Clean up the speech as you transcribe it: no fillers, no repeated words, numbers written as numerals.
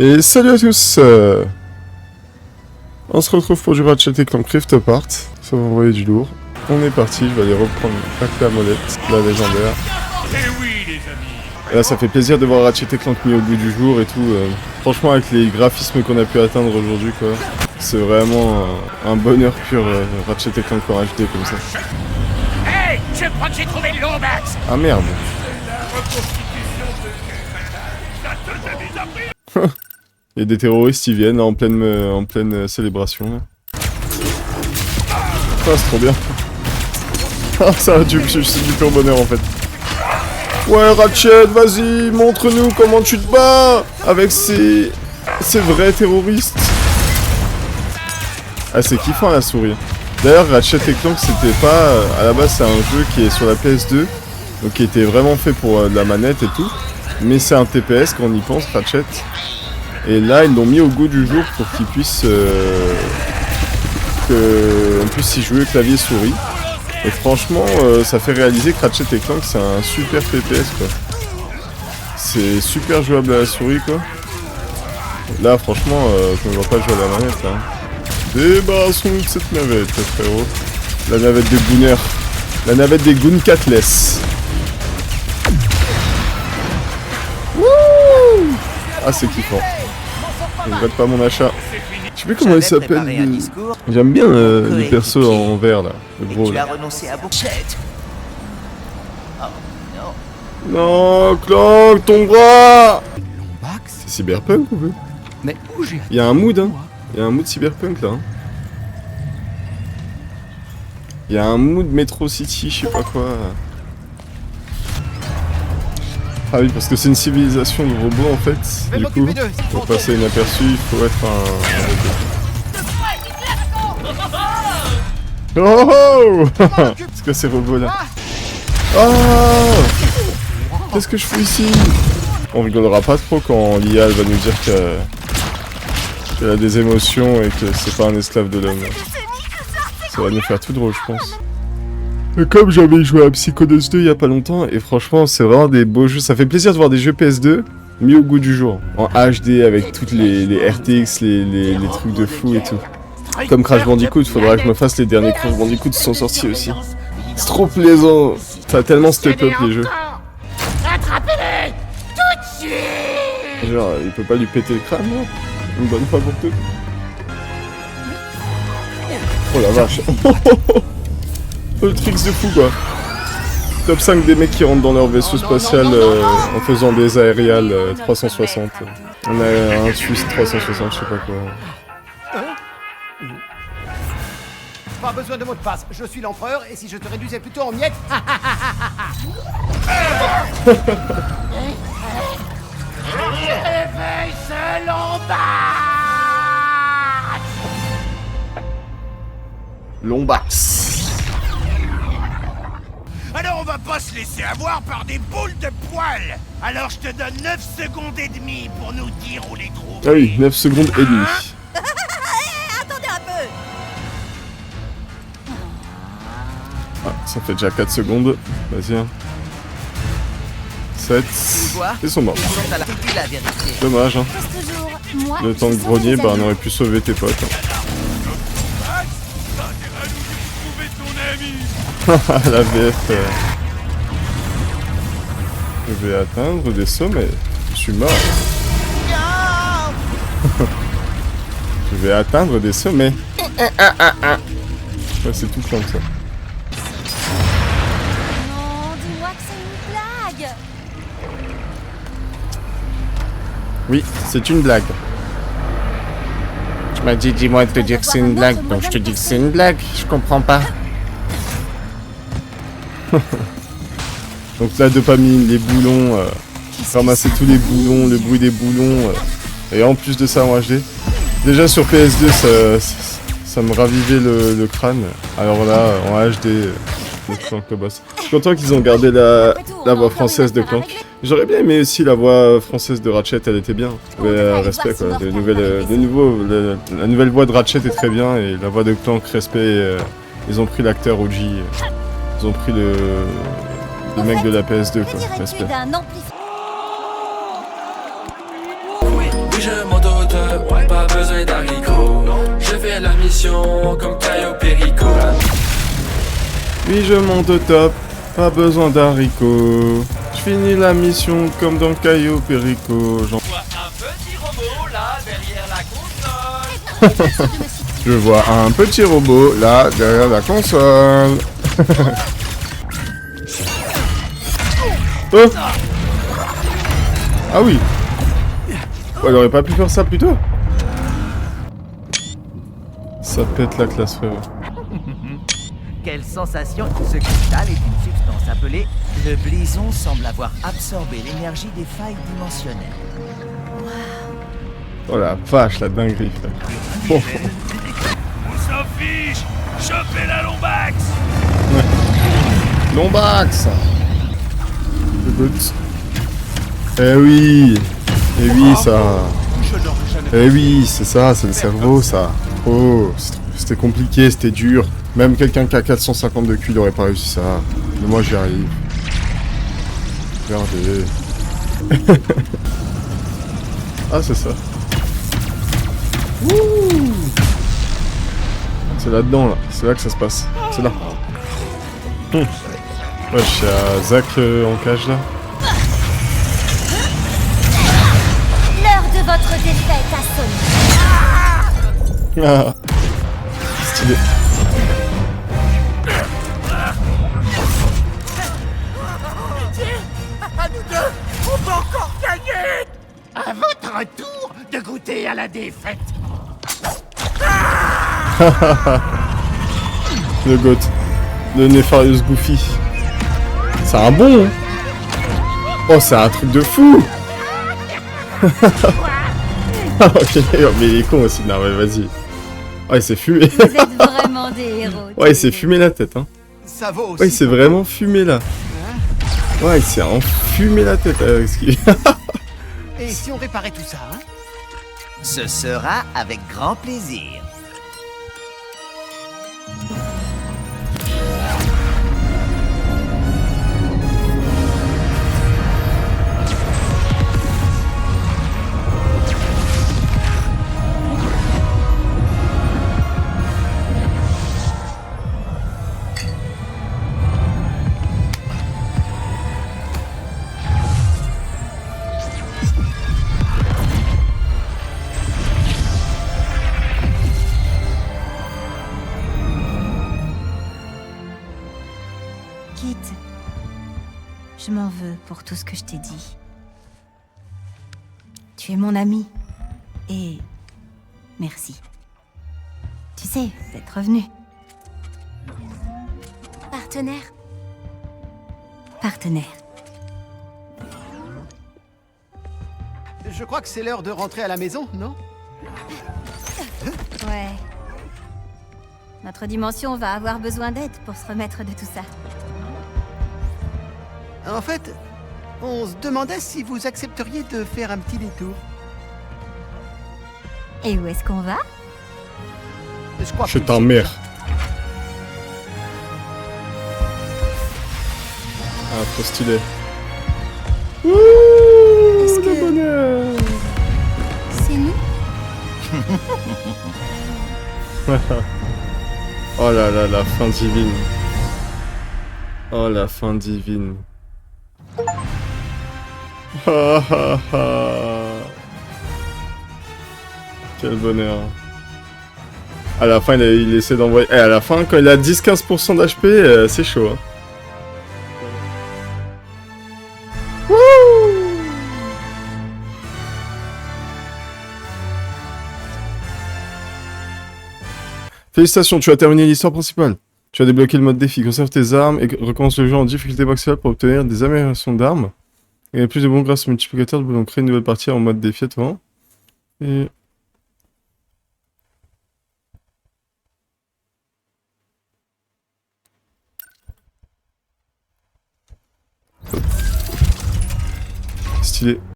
Et salut à tous. On se retrouve pour du Ratchet & Clank Rift Apart. Ça va envoyer du lourd. On est parti, je vais aller reprendre la molette, la légendaire. Et là ça fait plaisir de voir Ratchet & Clank mis au goût du jour et tout. Franchement avec les graphismes qu'on a pu atteindre aujourd'hui quoi. C'est vraiment un bonheur pur Ratchet & Clank en HD comme ça. Hey, je crois que j'ai trouvé le Lombax. Ah merde. Il y a des terroristes qui viennent en pleine célébration là. Ah c'est trop bien. Ah ça c'est du pur bonheur en fait. Ouais Ratchet, vas-y, montre-nous comment tu te bats avec ces vrais terroristes. Ah c'est kiffant la souris. D'ailleurs Ratchet & Clank c'était pas... à la base c'est un jeu qui est sur la PS2. Donc qui était vraiment fait pour la manette et tout. Mais c'est un TPS quand on y pense, Ratchet. Et là ils l'ont mis au goût du jour pour qu'il puisse... qu'on puisse y jouer clavier souris. Et franchement ça fait réaliser que Ratchet & Clank c'est un super TPS quoi. C'est super jouable à la souris quoi. Là franchement on ne va pas jouer à la manette là. Débarrassons-nous de cette navette frérot. La navette des Gooners. La navette des Goon Catless. Wouh. Ah c'est kiffant. Je regrette pas mon achat. Je sais plus comment il s'appelle. J'aime bien les persos en vert là. Le gros là. Non, Clank, ton bras. C'est cyberpunk ou peu? Mais où j'ai... Il y a un mood hein. Il y a un mood cyberpunk là. Hein. Il y a un mood Metro City, je sais pas quoi. Ah oui, parce que c'est une civilisation de robots en fait. Du coup, pour passer inaperçu, il faut être un robot. Oh oh. Qu'est-ce que ces robots là? Oh. Qu'est-ce que je fous ici? On rigolera pas trop quand l'IA va nous dire qu'elle a des émotions et que c'est pas un esclave de l'homme. Ça va nous faire tout drôle, je pense. Et comme j'avais joué à Psychonauts 2 il y a pas longtemps, et franchement, c'est vraiment des beaux jeux. Ça fait plaisir de voir des jeux PS2 mis au goût du jour. En HD, avec toutes les RTX, les trucs de fou et tout. Comme Crash Bandicoot, faudra que je me fasse les derniers Crash Bandicoot qui sont sortis aussi. C'est trop plaisant. Ça a tellement step up les jeux. Attrapez-les tout de suite. Genre, il peut pas lui péter le crâne, là? Une bonne fois pour toutes. Oh la vache. Le tricks de fou quoi. Top 5 des mecs qui rentrent dans leur vaisseau spatial en faisant des aériales 360. On a un Suisse 360, je sais pas quoi. Pas besoin de mot de passe, je suis l'empereur et si je te réduisais plutôt en miettes... Réveille ce Lombax. Lombax. Alors on va pas se laisser avoir par des boules de poils. Alors je te donne 9 secondes et demie pour nous dire où les trouver. Ah oui, 9 secondes et demie. Attendez un peu. Ah, ça fait déjà 4 secondes. Vas-y. 7. Ils sont morts. Dommage hein. Le temps de grogner, bah on aurait pu sauver tes potes. La VF. Je vais atteindre des sommets. Je suis mort. Je vais atteindre des sommets. Ouais, c'est tout plein de ça. Non, dis-moi que c'est une blague. Oui, c'est une blague. Tu m'as dit, dis-moi de te dire que c'est une blague, donc je te dis que c'est une blague. Je comprends pas. Donc la dopamine, les boulons, ramasser tous les boulons, le bruit des boulons, et en plus de ça en HD. Déjà sur PS2 ça me ravivait le crâne, alors là en HD, le Clank le boss. Je suis content qu'ils ont gardé la voix française de Clank. J'aurais bien aimé aussi la voix française de Ratchet, elle était bien. Mais respect quoi, la nouvelle voix de Ratchet est très bien, et la voix de Clank, respect, ils ont pris l'acteur OG. Ils ont pris le mec de la PS2 quoi, respect. Oui, je monte au top, pas besoin d'haricots. Je fais la mission comme Caio Perico. Oui, je monte au top, pas besoin d'haricots. Je finis la mission comme dans Caio Perico. Je vois un petit robot là derrière la console. Je vois un petit robot là derrière la console. Oh. Ah oui. Ouais, elle aurait pas pu faire ça plus tôt. Ça pète la classe, frère. Quelle sensation! Ce cristal est une substance appelée... Le blison semble avoir absorbé l'énergie des failles dimensionnelles. Oh la vache, la dinguerie, frère. Oh. On s'en fiche. Chopez la Lombax. Lombax. Le but. Eh oui. Eh oui, ça. Eh oui, c'est ça, c'est le cerveau, ça. Oh, c'était compliqué, c'était dur. Même quelqu'un qui a 450 de QI n'aurait pas réussi ça. Mais moi, j'y arrive. Regardez. Ah, c'est ça. Ouh. C'est là-dedans, là. C'est là que ça se passe. C'est là. Ouais, je suis à Zach en cage, là. L'heure de votre défaite a sonné. Ah. Stylé. À nous deux, on peut encore gagner. À votre tour de goûter à la défaite. Le GOAT. Le Nefarious Goofy. C'est un bon, hein. Oh, c'est un truc de fou. Ok, mais il est con aussi. Non, mais vas-y. Oh, il s'est fumé. Vous êtes vraiment des héros. Ouais, il s'est fumé la tête, hein. Ça vaut aussi. Ouais, il s'est vraiment fumé, là. Ouais, il s'est enfumé la tête avec ce qu'il... Et si on réparait tout ça, hein? Ce sera avec grand plaisir. Kit, je m'en veux pour tout ce que je t'ai dit. Tu es mon ami. Et... merci. Tu sais, d'être revenu. Partenaire. Partenaire. Je crois que c'est l'heure de rentrer à la maison, non? Ouais. Notre dimension va avoir besoin d'aide pour se remettre de tout ça. En fait, on se demandait si vous accepteriez de faire un petit détour. Et où est-ce qu'on va? Je crois Chez que ta c'est mère. ça. Ah, trop stylé. Ouh, Est-ce que- le bonheur. C'est nous? Oh là là, la fin divine. Oh, la fin divine. Ah, ah, ah. Quel bonheur. À la fin, il essaie d'envoyer... Eh, à la fin, quand il a 10-15% d'HP, c'est chaud. Hein. Félicitations, tu as terminé l'histoire principale. Tu as débloqué le mode défi. Conserve tes armes et recommence le jeu en difficulté maximale pour obtenir des améliorations d'armes. Et plus de bons grâce au multiplicateur. Nous pouvons créer une nouvelle partie en mode défi à toi. Et... stylé.